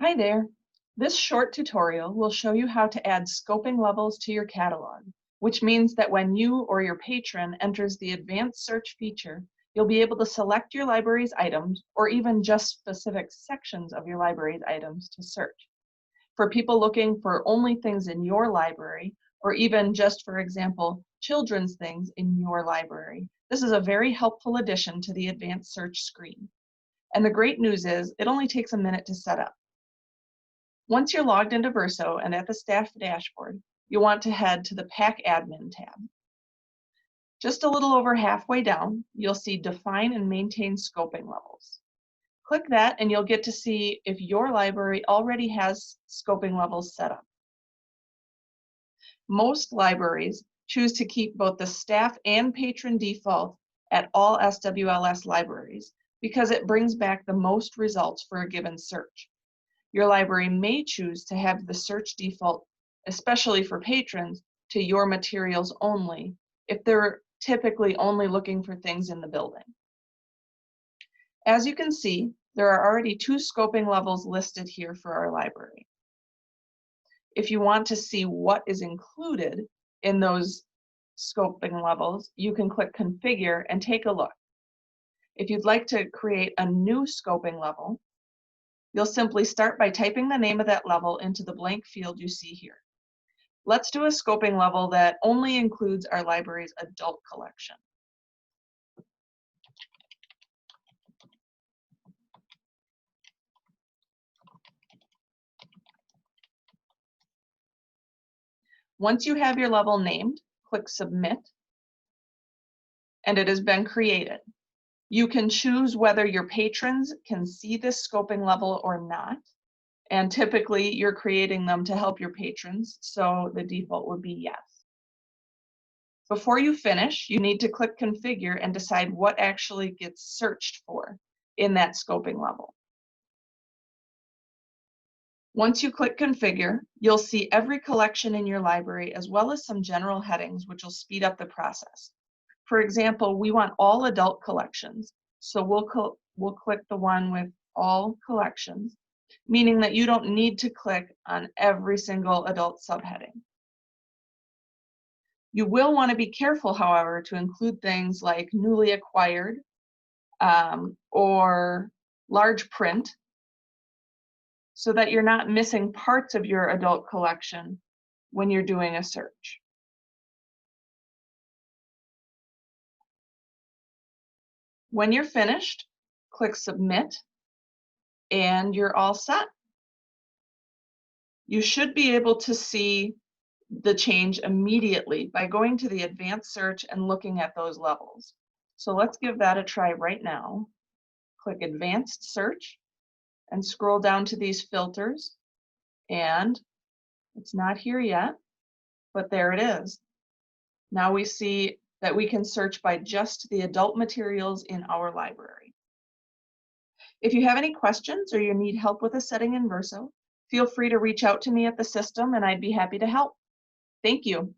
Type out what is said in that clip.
Hi there. This short tutorial will show you how to add scoping levels to your catalog, which means that when you or your patron enters the advanced search feature, you'll be able to select your library's items or even just specific sections of your library's items to search. For people looking for only things in your library, or even just, for example, children's things in your library, this is a very helpful addition to the advanced search screen. And the great news is it only takes a minute to set up. Once you're logged into Verso and at the staff dashboard, you'll want to head to the Pack Admin tab. Just a little over halfway down, you'll see Define and Maintain Scoping Levels. Click that and you'll get to see if your library already has scoping levels set up. Most libraries choose to keep both the staff and patron default at all SWLS libraries because it brings back the most results for a given search. Your library may choose to have the search default, especially for patrons, to your materials only, if they're typically only looking for things in the building. As you can see, there are already 2 scoping levels listed here for our library. If you want to see what is included in those scoping levels, you can click Configure and take a look. If you'd like to create a new scoping level, you'll simply start by typing the name of that level into the blank field you see here. Let's do a scoping level that only includes our library's adult collection. Once you have your level named, click Submit, and it has been created. You can choose whether your patrons can see this scoping level or not. And typically you're creating them to help your patrons, so the default would be yes. Before you finish, you need to click Configure and decide what actually gets searched for in that scoping level. Once you click Configure, you'll see every collection in your library as well as some general headings which will speed up the process. For example, we want all adult collections, so we'll click the one with all collections, meaning that you don't need to click on every single adult subheading. You will want to be careful, however, to include things like newly acquired or large print so that you're not missing parts of your adult collection when you're doing a search. When you're finished, click Submit and you're all set. You should be able to see the change immediately by going to the advanced search and looking at those levels. So let's give that a try right now. Click Advanced Search and scroll down to these filters, and it's not here yet, but there it is. Now we see that we can search by just the adult materials in our library. If you have any questions or you need help with a setting in Verso, feel free to reach out to me at the system and I'd be happy to help. Thank you.